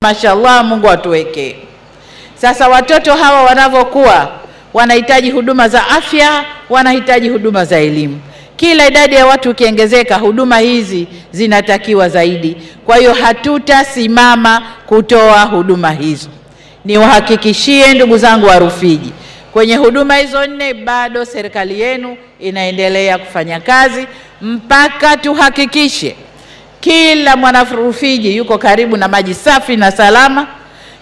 Mashallah, Mungu atuweke. Sasa watoto hawa wanavyokuwa wanahitaji huduma za afya, wanahitaji huduma za elimu. Kila idadi ya watu ukiongezeka, huduma hizi zinatakiwa zaidi. Kwa hiyo hatutasimama kutoa huduma hizo. Niwahakikishie ndugu zangu wa Rufiji, kwenye huduma hizo 4 bado serikali yenu inaendelea kufanya kazi mpaka tuhakikishe kila mwana Rufiji yuko karibu na maji safi na salama.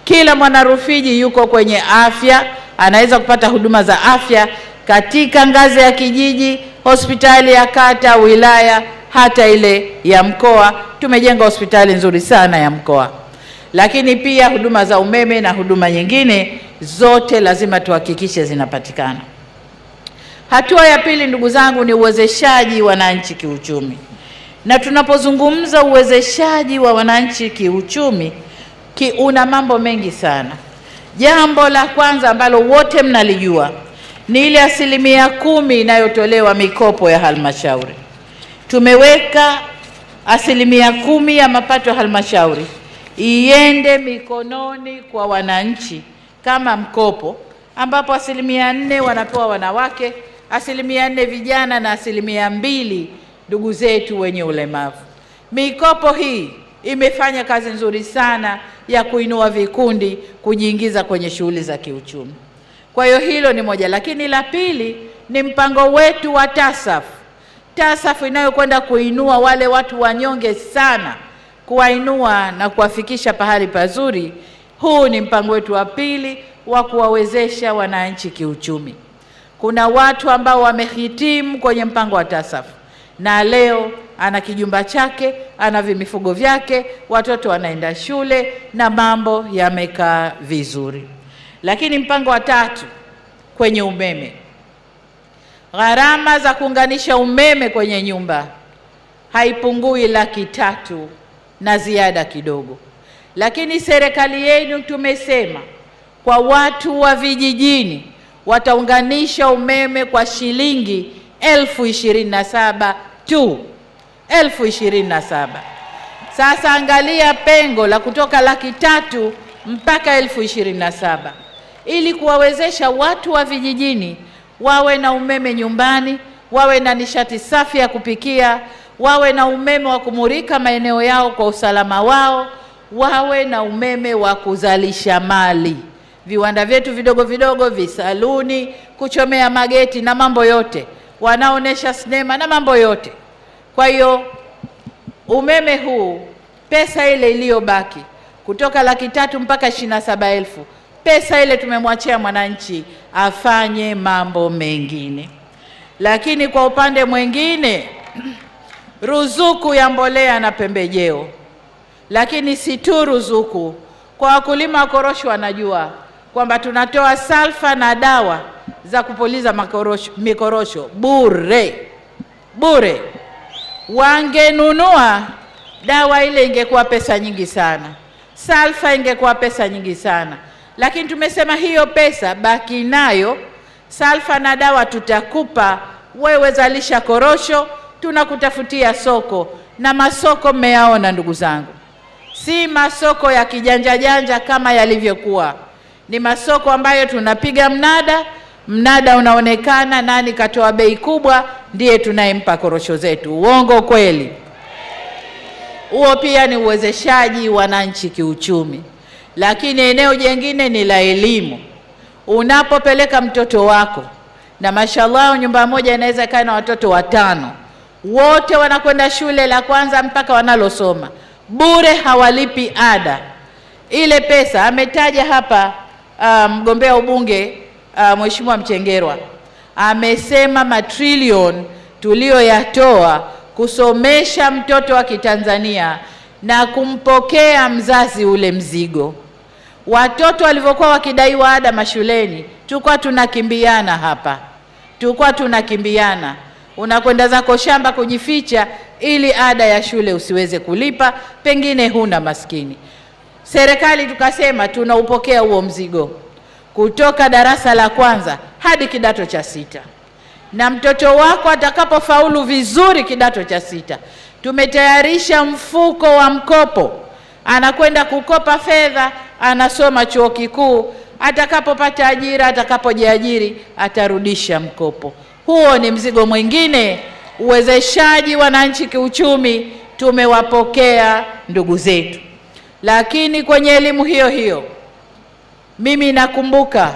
Kila mwana Rufiji yuko kwenye afya, anaweza kupata huduma za afya katika ngazi ya kijiji, hospitali ya kata, wilaya, hata ile ya mkoa. Tumejenga hospitali nzuri sana ya mkoa. Lakini pia huduma za umeme na huduma nyingine zote lazima tuhakikishe zinapatikana. Hatua ya pili ndugu zangu ni uwezeshaji wananchi kiuchumi. Na tunapozungumza uwezeshaji wa wananchi kiuchumi, una mambo mengi sana. Jambo la kwanza ambalo wote mnalijua ni ile 10% inayotolewa mikopo ya halmashauri. Tumeweka 10% ya mapato ya halmashauri iende mikononi kwa wananchi kama mkopo, ambapo 4% wanapewa wanawake, 4% vijana na 2% ndugu zetu wenye ulemavu. Mikopo hii imefanya kazi nzuri sana ya kuinua vikundi kujiingiza kwenye shughuli za kiuchumi. Kwa hiyo hilo ni moja, lakini la pili ni mpango wetu wa TASAF. TASAF inayokwenda kuinua wale watu wanyonge sana, kuwainua na kuwafikisha pahali pazuri. Huu ni mpango wetu wa pili wa kuwawezesha wananchi kiuchumi. Kuna watu ambao wamehitimu kwenye mpango wa TASAF na leo ana kijumba chake, ana vimifugo vyake, watoto wanaenda shule na mambo yamekaa vizuri. Lakini mpango wa tatu kwenye umeme, gharama za kuunganisha umeme kwenye nyumba haipungui 300,000 na ziada kidogo. Lakini serikali yenu tumesema kwa watu wa vijijini wataunganisha umeme kwa shilingi 27,000 tu. 27,000. Sasa angalia pengo la kutoka 300,000 mpaka 27,000 ili kuwawezesha watu wa vijijini wawe na umeme nyumbani, wawe na nishati safi ya kupikia, wawe na umeme wa kumulika maeneo yao kwa usalama wao, wawe na umeme wa kuzalisha mali. Viwanda vyetu vidogo vidogo, visaluni, kuchomea mageti na mambo yote, wanaonesha sinema na mambo yote. Kwa hiyo umeme huu, pesa ile iliyobaki kutoka 300,000 mpaka 27,000, pesa ile tumemwachia mwananchi afanye mambo mengine. Lakini kwa upande mwingine, ruzuku ya mbolea na pembejeo. Lakini si tu ruzuku, kwa wakulima wa korosho wanajua kwamba tunatoa salfa na dawa za kupuliza mikorosho bure. Wangenunua dawa ile ingekuwa pesa nyingi sana, salfa ingekuwa pesa nyingi sana. Lakini tumesema hiyo pesa baki nayo, salfa na dawa tutakupa wewe, zalisha korosho, tunakutafutia soko. Na masoko mmeyaona ndugu zangu, si masoko ya kijanja janja kama yalivyokuwa. Ni masoko ambayo tunapiga mnada unaonekana, nani katoa bei kubwa ndiye tunayempa korosho zetu. Uongo kweli? Huo pia ni uwezeshaji wananchi kiuchumi. Lakini eneo jingine ni la elimu. Unapopeleka mtoto wako, na mashallah nyumba moja inaweza kaa na watoto 5, wote wanakwenda shule la kwanza mpaka wanalosoma bure, hawalipi ada. Ile pesa ametaja hapa mgombea ubunge Mheshimiwa Mchengerwa, amesema matrilioni tulioyatoa kusomesha mtoto wa Kitanzania na kumpokea mzazi ule mzigo. Watoto walivyokuwa wakidaiwa ada mashuleni, tulikuwa tunakimbiana hapa. Unakwenda zako shamba kujificha ili ada ya shule usiweze kulipa, pengine huna maskini. Serikali tukasema tunaupokea huo mzigo kutoka darasa la kwanza hadi kidato cha 6. Na mtoto wako atakapofaulu vizuri kidato cha 6, tumetayarisha mfuko wa mkopo anakwenda kukopa fedha, anasoma chuo kikuu, atakapopata ajira, atakapojiajiri atarudisha mkopo. Huo ni mzigo mwingine. Uwezeshaji wananchi kiuchumi tumewapokea ndugu zetu. Lakini kwenye elimu hiyo hiyo, mimi nakumbuka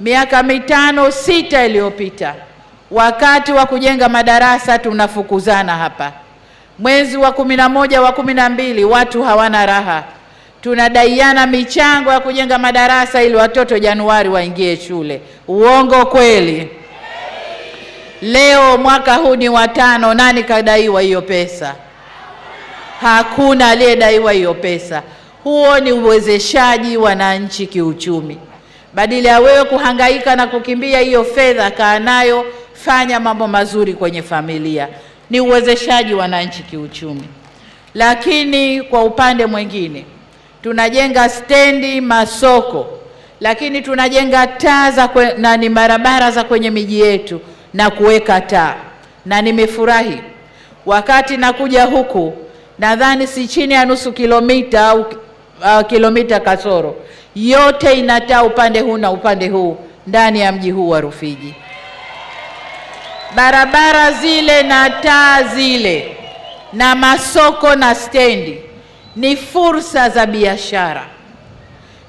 miaka 5-6 iliyopita, wakati wa kujenga madarasa tunafukuzana hapa. Mwezi wa 11 wa 12 watu hawana raha. Tunadaiana michango ya kujenga madarasa ili watoto Januari waingie shule. Uongo kweli? Leo mwaka huu ni wa 5, nani kadaiwa hiyo pesa? Hakuna aliyedaiwa hiyo pesa. Huo ni uwezeshaji wananchi kiuchumi. Badala ya wewe kuhangaika na kukimbia hiyo fedha, kaa nayo, fanya mambo mazuri kwenye familia. Ni uwezeshaji wananchi kiuchumi. Lakini kwa upande mwingine, tunajenga stendi, masoko, lakini tunajenga taa na ni barabara za kwenye miji yetu na kuweka taa. Na nimefurahi wakati nakuja huku, nadhani si chini ya nusu kilomita au kilomita kasoro, yote ina taa upande huu na upande huu ndani ya mji huu wa Rufiji. Barabara zile na taa zile na masoko na stendi ni fursa za biashara.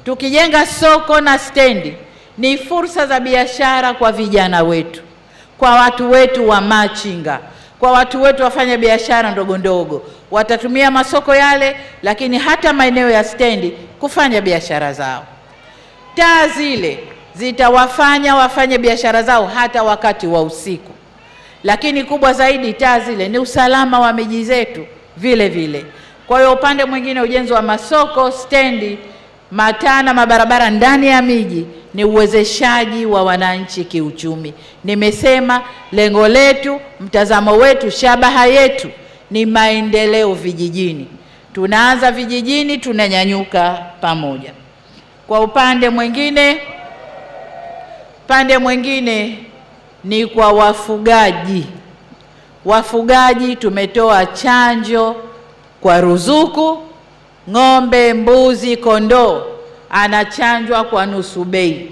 Tukijenga soko na stendi ni fursa za biashara kwa vijana wetu, kwa watu wetu wa machinga, kwa watu wetu wafanya biashara ndogo ndogo. Watatumia masoko yale, lakini hata maeneo ya stendi kufanya biashara zao. Taa zile zitawafanya wafanye biashara zao hata wakati wa usiku. Lakini kubwa zaidi, taa zile ni usalama wa miji zetu vile vile. Kwa hiyo upande mwingine, ujenzi wa masoko, stendi, mataa na mabarabara ndani ya miji ni uwezeshaji wa wananchi kiuchumi. Nimesema lengo letu, mtazamo wetu, shabaha yetu ni maendeleo vijijini. Tunaanza vijijini, tunanyanyuka pamoja. Kwa upande mwingine ni kwa wafugaji. Wafugaji tumetoa chanjo kwa ruzuku. Ng'ombe, mbuzi, kondoo anachanjwa kwa nusu bei.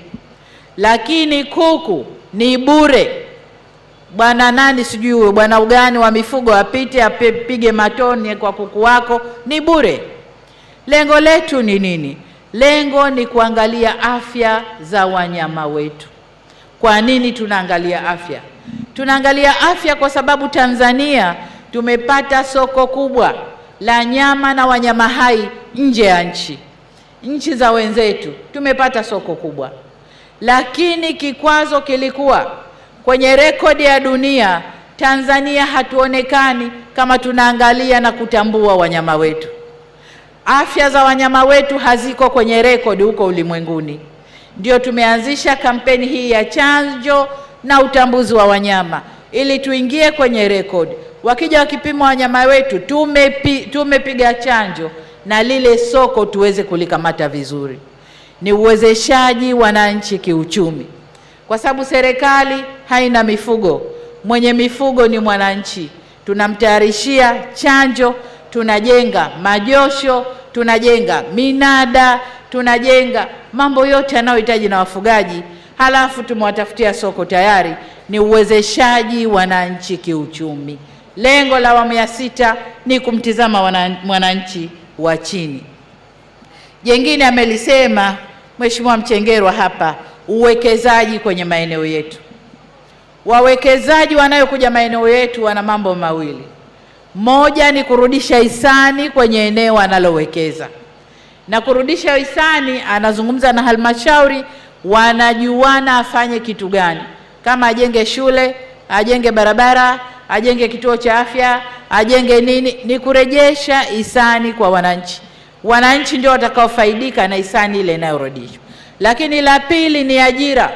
Lakini kuku ni bure. Bwana nani sijui, bwana ugani wa mifugo apite apige matone kwa kuku wako, ni bure. Lengo letu ni nini? Lengo ni kuangalia afya za wanyama wetu. Kwa nini tunaangalia afya? Tunaangalia afya kwa sababu Tanzania tumepata soko kubwa la nyama na wanyama hai nje ya nchi za wenzetu. Tumepata soko kubwa, lakini kikwazo kilikuwa kwenye rekodi ya dunia. Tanzania hatuonekani kama tunaangalia na kutambua wanyama wetu. Afya za wanyama wetu haziko kwenye rekodi huko ulimwenguni. Ndio tumeanzisha kampeni hii ya chanjo na utambuzi wa wanyama ili tuingie kwenye rekodi. Wakija wakipima wanyama wetu, tumepiga chanjo na lile soko tuweze kulikamata vizuri. Ni uwezeshaji wananchi kiuchumi, kwa sababu serikali haina mifugo. Mwenye mifugo ni mwananchi. Tunamtayarishia chanjo, tunajenga majosho, tunajenga minada, tunajenga mambo yote yanayohitaji na wafugaji, halafu tumewatafutia soko tayari. Ni uwezeshaji wananchi kiuchumi. Lengo la awamu ya 6 ni kumtizama mwananchi wa chini. Jengine amelisema Mheshimiwa Mchengerwa hapa, uwekezaji kwenye maeneo yetu. Wawekezaji wanayokuja maeneo yetu wana mambo mawili. Moja ni kurudisha hisani kwenye eneo analowekeza. Na kurudisha hisani, anazungumza na halmashauri, wanajuana afanye kitu gani. Kama ajenge shule, ajenge barabara, ajenge kituo cha afya, ajenge nini, ni kurejesha hisani kwa wananchi. Wananchi ndio watakaofaidika na hisani ile inayorudishwa. Lakini la pili ni ajira.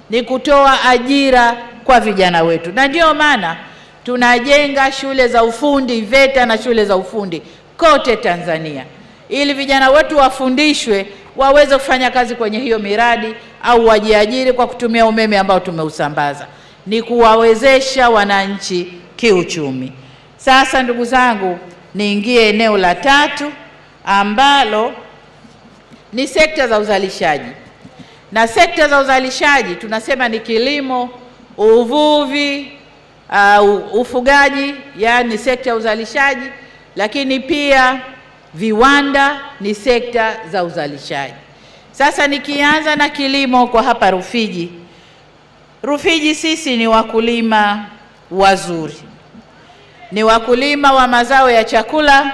Ni kutoa ajira kwa vijana wetu. Na ndio maana tunajenga shule za ufundi, VETA na shule za ufundi kote Tanzania, ili vijana wetu wafundishwe waweze kufanya kazi kwenye hiyo miradi au wajiajiri kwa kutumia umeme ambao tumeusambaza. Ni kuwawezesha wananchi kiuchumi. Sasa ndugu zangu, niingie eneo la 3 ambalo ni sekta za uzalishaji. Na sekta za uzalishaji tunasema ni kilimo, uvuvi, ufugaji, yani sekta ya uzalishaji, lakini pia viwanda ni sekta za uzalishaji. Sasa nikianza na kilimo kwa hapa Rufiji. Rufiji sisi ni wakulima wazuri. Ni wakulima wa mazao ya chakula,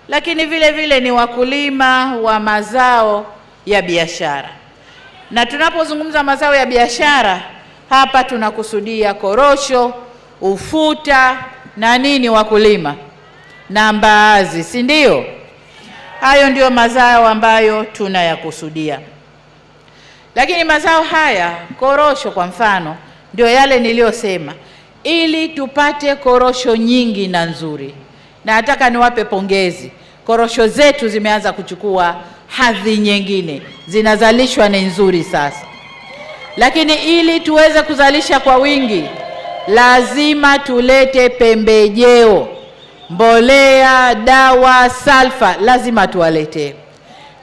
lakini vile vile ni wakulima wa mazao ya biashara. Na tunapozungumza mazao ya biashara, hapa tunakusudia korosho, ufuta na nini wakulima? Na mbaazi, si ndio? Hayo ndio mazao ambayo tunayakusudia. Lakini mazao haya, korosho kwa mfano, ndio yale niliyosema, ili tupate korosho nyingi na nzuri. Na nataka niwape pongezi. Korosho zetu zimeanza kuchukua hadhi nyingine. Zinazalishwa ni nzuri sasa. Lakini ili tuweze kuzalisha kwa wingi, lazima tulete pembejeo, mbolea, dawa, salfa, lazima tuwaletee.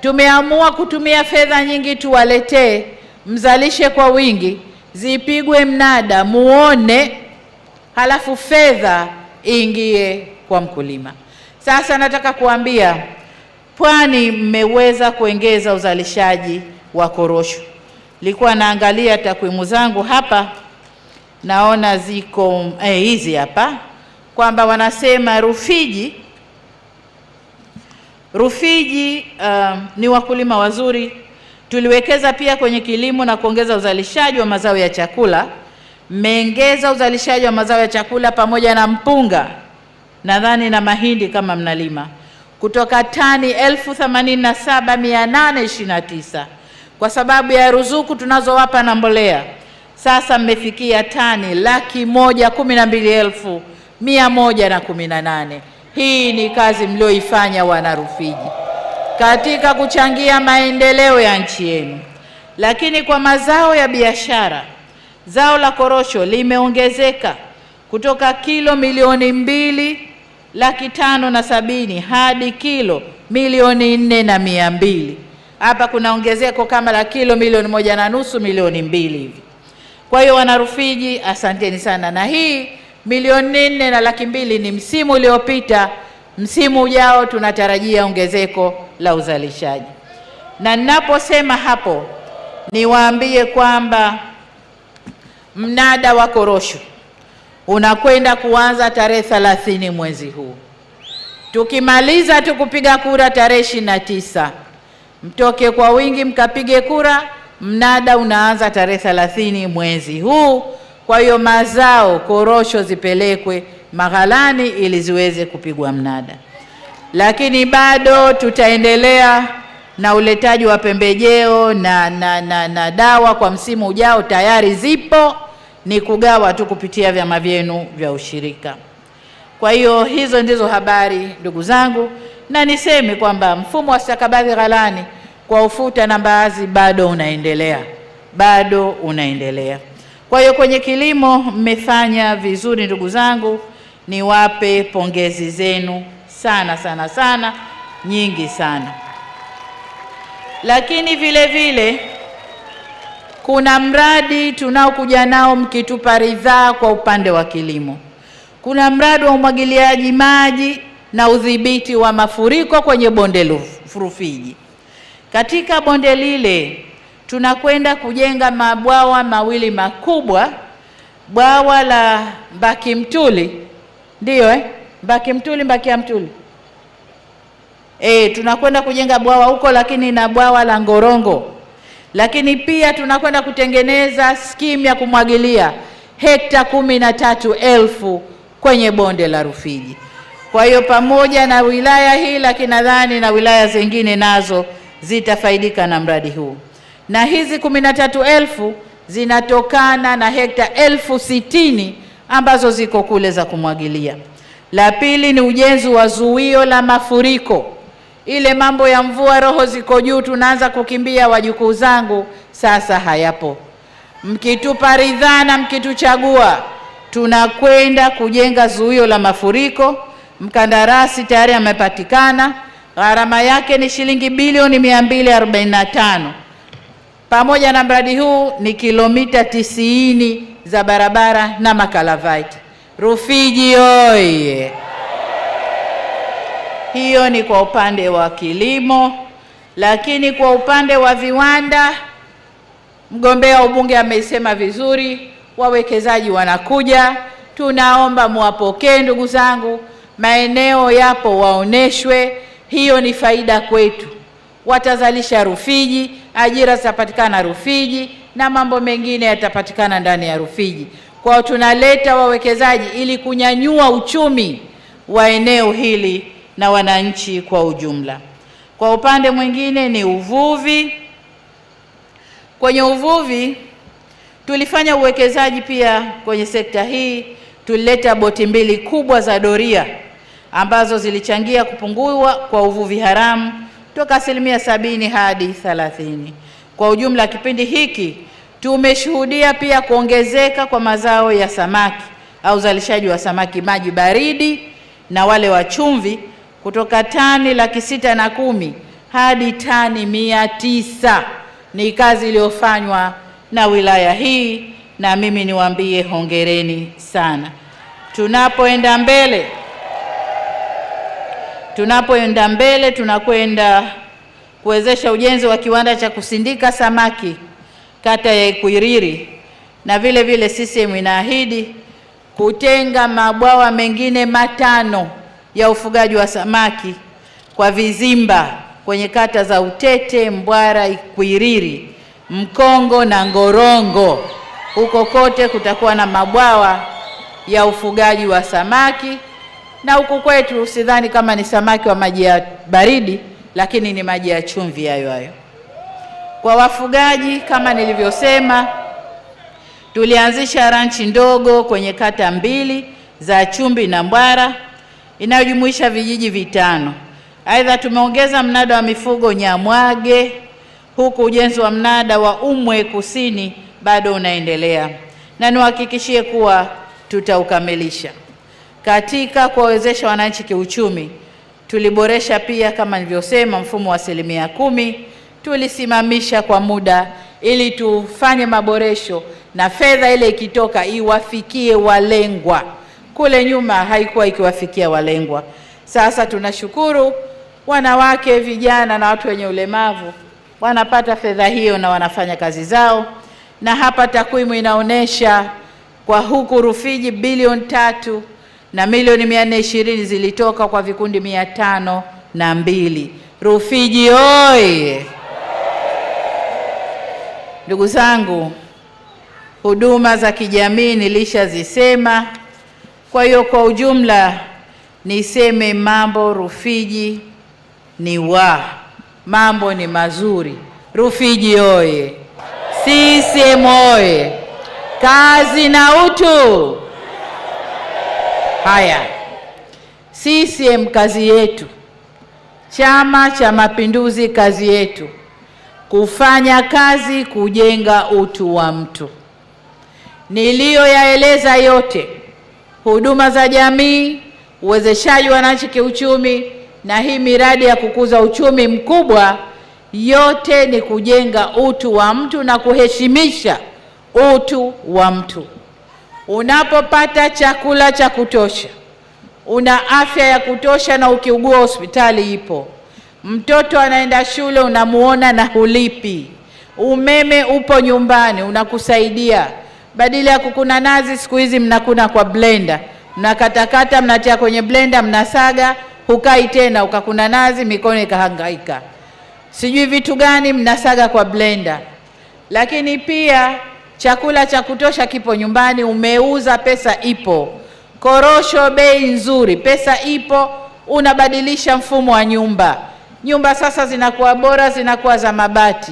Tumeamua kutumia fedha nyingi tuwaletee, mzalishe kwa wingi, zipigwe mnada, muone, halafu fedha iingie kwa mkulima. Sasa nataka kuambia, Pwani mmeweza kuongeza uzalishaji wa korosho. Nilikuwa naangalia takwimu zangu hapa, naona ziko hizi hapa, kwamba wanasema Rufiji ni wakulima wazuri. Tuliwekeza pia kwenye kilimo na kuongeza uzalishaji wa mazao ya chakula. Mmeongeza uzalishaji wa mazao ya chakula pamoja na mpunga, nadhani na mahindi kama mnalima, kutoka tani 87,829 kwa sababu ya ruzuku tunazowapa na mbolea. Sasa mmefikia tani 112,118. Hii ni kazi mlioifanya wana Rufiji katika kuchangia maendeleo ya nchi yenu. Lakini kwa mazao ya biashara, zao la korosho limeongezeka kutoka kilo 2,570,000 hadi kilo 4,400,000. Hapa kuna ongezeko kama la kilo 1,500,000, 2,000,000 hivi. Kwa hiyo wana Rufiji, asanteni sana. Na hii 4,400,000 ni msimu uliopita. Msimu ujao tunatarajia ongezeko la uzalishaji. Na ninaposema hapo, niwaambie kwamba mnada wa korosho unakwenda kuanza tarehe 30 mwezi huu. Tukimaliza tukupiga kura tarehe 29, mtoke kwa wingi mkapige kura. Mnada unaanza tarehe 30 mwezi huu. Kwa hiyo mazao korosho zipelekwe maghalani ili ziweze kupigwa mnada. Lakini bado tutaendelea na uletaji wa pembejeo na dawa kwa msimu ujao. Tayari zipo, ni kugawa tu kupitia vyama vyenu vya ushirika. Kwa hiyo hizo ndizo habari ndugu zangu, na niseme kwamba mfumo wa stakabadhi ghalani kwa ufuta na mbaazi bado unaendelea. Kwa hiyo kwenye kilimo mmefanya vizuri ndugu zangu, niwape pongezi zenu sana nyingi sana. Lakini vile vile kuna mradi tunaokuja nao mkitupa ridhaa kwa upande wa kilimo. Kuna mradi wa umwagiliaji maji na udhibiti wa mafuriko kwenye bonde Rufiji. Katika bonde lile tunakwenda kujenga mabwawa mawili makubwa. Bwawa la Mbakimtuli, ndio Mbakiamtuli. Tunakwenda kujenga bwawa huko, lakini na bwawa la Ngorongo. Lakini pia tunakwenda kutengeneza skimu ya kumwagilia hekta 13,000 kwenye bonde la Rufiji. Kwa hiyo pamoja na wilaya hii, lakini nadhani na wilaya zingine nazo zitafaidika na mradi huu. Na hizi 13,000 zinatokana na hekta 60,000 ambazo ziko kule za kumwagilia. La pili ni ujenzi wa zuio la mafuriko. Ile mambo ya mvua roho ziko juu tunaanza kukimbia, wajukuu zangu, sasa hayapo. Mkitupa ridhaa na mkituchagua, tunakwenda kujenga zuio la mafuriko. Mkandarasi tayari amepatikana, Gharama yake ni shilingi bilioni 245. Pamoja na mradi huu ni kilomita 90 za barabara na makalavati. Rufiji oye! Hiyo ni kwa upande wa kilimo, lakini kwa upande wa viwanda, mgombea ubunge ameisema vizuri, wawekezaji wanakuja, tunaomba muwapokee ndugu zangu, maeneo yapo waoneshwe, hiyo ni faida kwetu. Watazalisha Rufiji, ajira zitapatikana Rufiji na mambo mengine yatapatikana ndani ya Rufiji. Kwa tunaleta wawekezaji ili kunyanyua uchumi wa eneo hili na wananchi kwa ujumla. Kwa upande mwingine ni uvuvi. Kwenye uvuvi tulifanya uwekezaji pia kwenye sekta hii. Tulileta boti 2 kubwa za doria ambazo zilichangia kupungua kwa uvuvi haramu toka 70% hadi 30%. Kwa ujumla kipindi hiki tumeshuhudia pia kuongezeka kwa mazao ya samaki au uzalishaji wa samaki maji baridi na wale wa chumvi kutoka tani 610,000 hadi tani 900. Ni kazi iliyofanywa na wilaya hii na mimi niwaambie hongereni sana. Tunapoenda mbele tunakwenda kuwezesha ujenzi wa kiwanda cha kusindika samaki kata ya Ikwiriri, na vile vile CCM inaahidi kutenga mabwawa mengine 5 ya ufugaji wa samaki kwa vizimba kwenye kata za Utete, Mbwara, Ikwiriri, Mkongo na Ngorongo. Huko kote kutakuwa na mabwawa ya ufugaji wa samaki, na huku kwetu usidhani kama ni samaki wa maji ya baridi, lakini ni maji ya chumvi hayo. Kwa wafugaji kama nilivyosema, tulianzisha ranchi ndogo kwenye kata 2 za Chumbi na Mbwara inayojumuisha vijiji 5. Aidha tumeongeza mnada wa mifugo Nyamwage, huku ujenzi wa mnada wa Umwe Kusini bado unaendelea, na niwahakikishie kuwa tutaukamilisha. Katika kuwawezesha wananchi kiuchumi, tuliboresha pia kama nilivyosema mfumo wa 10%, tulisimamisha kwa muda ili tufanye maboresho na fedha ile ikitoka iwafikie walengwa. Kule nyuma haikuwa ikiwafikia walengwa. Sasa tunashukuru wanawake, vijana na watu wenye ulemavu wanapata fedha hiyo na wanafanya kazi zao, na hapa takwimu inaonesha kwa huku Rufiji bilioni 3 na milioni 420 zilitoka kwa vikundi 502. Rufiji oye! Ndugu zangu, huduma za kijamii nilishazisema. Kwa hiyo kwa ujumla niseme mambo Rufiji ni mambo ni mazuri. Rufiji oye! CCM oye! Kazi na utu. Haya, CCM kazi yetu, Chama cha Mapinduzi kazi yetu, kufanya kazi kujenga utu wa mtu. Niliyoyaeleza yote, huduma za jamii, uwezeshaji wa wananchi kiuchumi, na hii miradi ya kukuza uchumi mkubwa, yote ni kujenga utu wa mtu na kuheshimisha utu wa mtu. Unapopata chakula cha kutosha, una afya ya kutosha, na ukiugua hospitali ipo, mtoto anaenda shule unamuona na hulipi, umeme upo nyumbani unakusaidia, badala ya kukuna nazi siku hizi mnakuna kwa blender, mnakatakata mnatia kwenye blender mnasaga, hukai tena ukakuna nazi mikono ikahangaika, sijui vitu gani mnasaga kwa blender. Lakini pia chakula cha kutosha kipo nyumbani, umeuza, pesa ipo, korosho bei nzuri, pesa ipo, unabadilisha mfumo wa nyumba sasa zinakuwa bora, zinakuwa za mabati,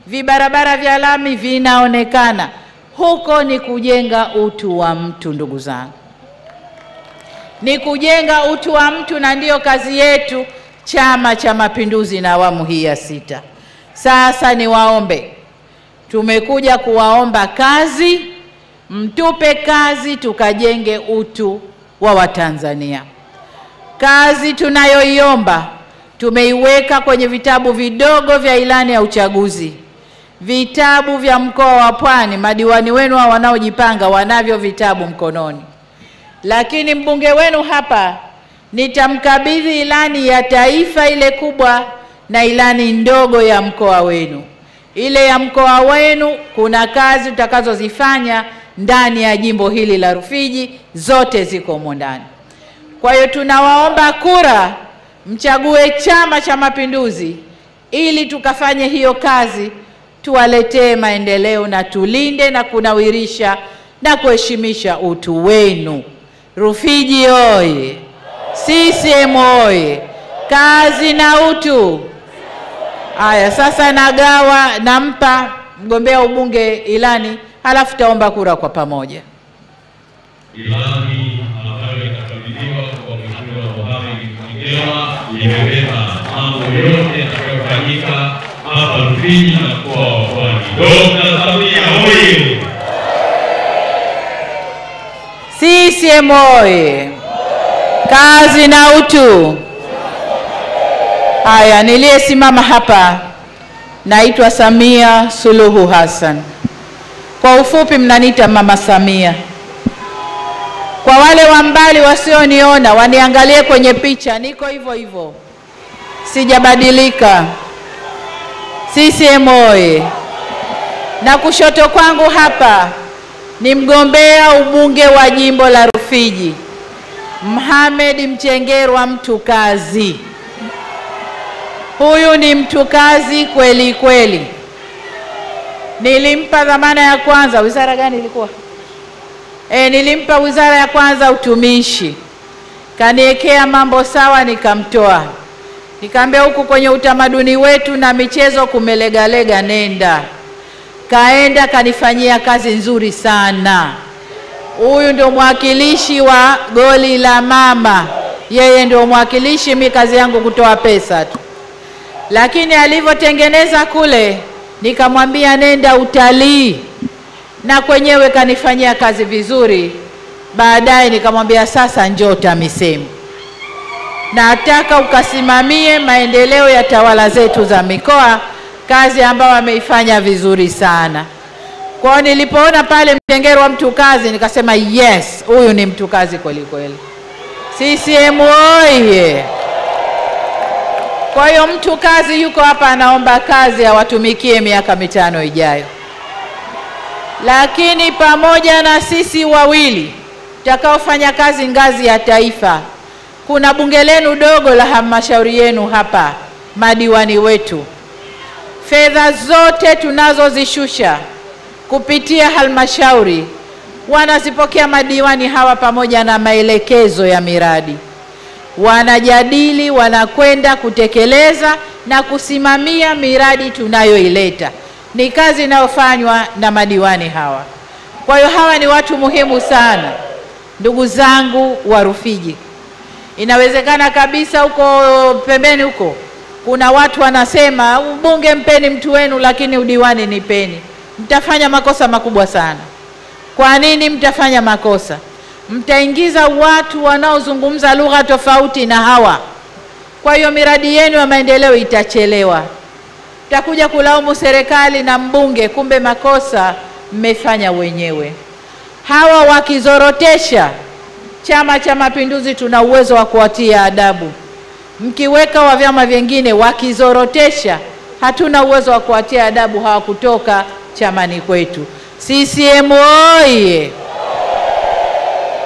vibarabara vya lami vinaonekana. Huko ni kujenga utu wa mtu ndugu zangu, ni kujenga utu wa mtu, na ndiyo kazi yetu Chama cha Mapinduzi na awamu hii ya 6. Sasa niwaombe, tumekuja kuwaomba kazi, mtupe kazi tukajenge utu wa Watanzania. Kazi tunayoiomba tumeiweka kwenye vitabu vidogo vya ilani ya uchaguzi. Vitabu vya mkoa wa Pwani, madiwani wenu hao wanaojipanga wanavyo vitabu mkononi. Lakini mbunge wenu hapa nitamkabidhi ilani ya taifa ile kubwa na ilani ndogo ya mkoa wenu. Ile ya mkoa wenu kuna kazi tutakazozifanya ndani ya jimbo hili la Rufiji, zote ziko humo ndani. Kwa hiyo tunawaomba kura, mchague Chama cha Mapinduzi ili tukafanye hiyo kazi, tuwaletee maendeleo na tulinde na kunawirisha na kuheshimisha utu wenu. Rufiji oye! CCM oye! Kazi na utu. Haya, sasa nampa mgombea ubunge ilani, halafu taomba kura kwa pamoja. Ilani ambayo itakabidhiwa kwa Mheshimiwa Mohamed Mchengerwa imebeba mambo yote yatakayofanyika hapa Rufiji na mkoa wa Pwani. Dr. Samia oye! CCM oye! Kazi na utu. Haya, niliyesimama hapa naitwa Samia Suluhu Hassan. Kwa ufupi mnaniita Mama Samia. Kwa wale wa mbali wasioniona, waniangalie kwenye picha, niko hivyo hivyo, sijabadilika. CCM oye! Na kushoto kwangu hapa ni mgombea ubunge wa jimbo la Rufiji, Mohamed Mchengerwa, mtu kazi. Huyu ni mtu kazi kweli kweli. Nilimpa dhamana ya kwanza, wizara gani ilikuwa? Nilimpa wizara ya kwanza utumishi. Kaniwekea mambo sawa, nikamtoa. Nikamwambia huku kwenye utamaduni wetu na michezo kumelegalega, nenda. Kaenda kanifanyia kazi nzuri sana. Huyu ndio mwakilishi wa goli la mama. Yeye ndio mwakilishi, mimi kazi yangu kutoa pesa tu. Lakini alivyotengeneza kule, nikamwambia nenda utalii, na kwenyewe kanifanyia kazi vizuri. Baadaye nikamwambia sasa njoo TAMISEMI, nataka ukasimamie maendeleo ya tawala zetu za mikoa, kazi ambayo ameifanya vizuri sana. Kwa nilipoona pale Mchengerwa mtu kazi, nikasema yes, huyu ni mtu kazi kweli kweli. CCM oye! Kwa hiyo mtu kazi yuko hapa, anaomba kazi awatumikie miaka 5 ijayo. Lakini pamoja na sisi wawili tutakaofanya kazi ngazi ya taifa, kuna bunge lenu dogo la halmashauri yenu hapa, madiwani wetu. Fedha zote tunazozishusha kupitia halmashauri wanazipokea madiwani hawa, pamoja na maelekezo ya miradi. Wanajadili, wanakwenda kutekeleza na kusimamia miradi tunayoileta. Ni kazi inayofanywa na madiwani hawa. Kwa hiyo hawa ni watu muhimu sana. Ndugu zangu wa Rufiji, inawezekana kabisa huko pembeni huko kuna watu wanasema ubunge mpeni mtu wenu, lakini udiwani nipeni. Mtafanya makosa makubwa sana. Kwa nini mtafanya makosa? Mtaingiza watu wanaozungumza lugha tofauti na hawa. Kwa hiyo miradi yenu ya maendeleo itachelewa. Mtakuja kulaumu serikali na mbunge, kumbe makosa mmefanya wenyewe. Hawa wakizorotesha, Chama cha Mapinduzi tuna uwezo wa kuwatia adabu. Mkiweka wa vyama vingine wakizorotesha, hatuna uwezo wa kuwatia adabu hawa kutoka chamani kwetu. CCM oye!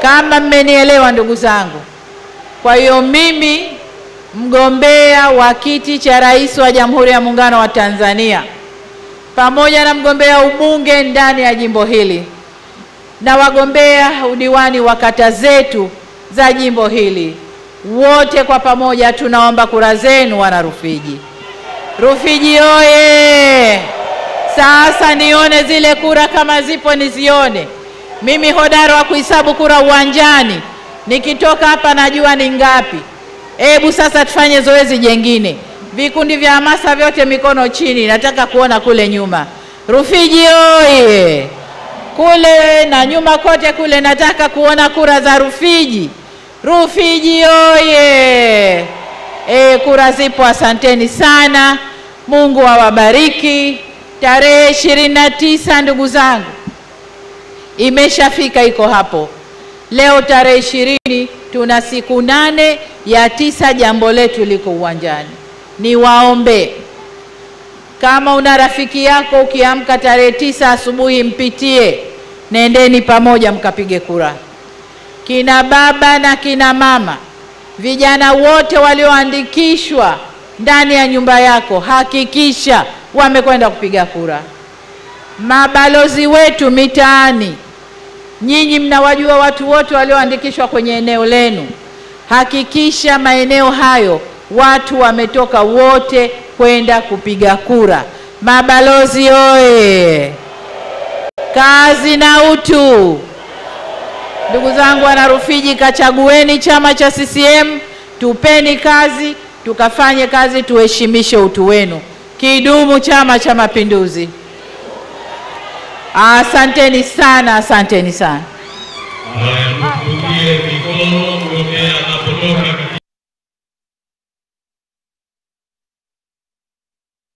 Kama mmenielewa ndugu zangu. Kwa hiyo mimi mgombea wa kiti cha rais wa Jamhuri ya Muungano wa Tanzania, pamoja na mgombea ubunge ndani ya jimbo hili na wagombea udiwani wa kata zetu za jimbo hili, wote kwa pamoja tunaomba kura zenu, wana Rufiji. Rufiji oye! Sasa nione zile kura, kama zipo nizione. Mimi hodari wa kuhesabu kura uwanjani, nikitoka hapa najua ni ngapi. Hebu sasa tufanye zoezi jengine. Vikundi vya hamasa vyote mikono chini, nataka kuona kule nyuma. Rufiji oye! Kule na nyuma kote kule nataka kuona kura za Rufiji. Rufiji oye! kura zipo, asanteni sana. Mungu awabariki. Tarehe 29 ndugu zangu imeshafika, iko hapo. Leo tarehe 20, tuna siku 8, ya 9 jambo letu liko uwanjani. Niwaombe, kama una rafiki yako ukiamka tarehe 9 asubuhi mpitie, nendeni pamoja mkapige kura. Kina baba na kina mama, vijana wote walioandikishwa ndani ya nyumba yako, hakikisha wamekwenda kupiga kura. Mabalozi wetu mitaani, nyinyi mnawajua watu wote walioandikishwa kwenye eneo lenu, hakikisha maeneo hayo watu wametoka wote kwenda kupiga kura. Mabalozi oye! Kazi na utu. Ndugu zangu wana Rufiji, kachagueni chama cha CCM, tupeni kazi, tukafanye kazi, tuheshimishe utu wenu. Kidumu Chama cha Mapinduzi! Asanteni sana, asanteni sana. Haya, mpungie mikono mgombea anapotoka.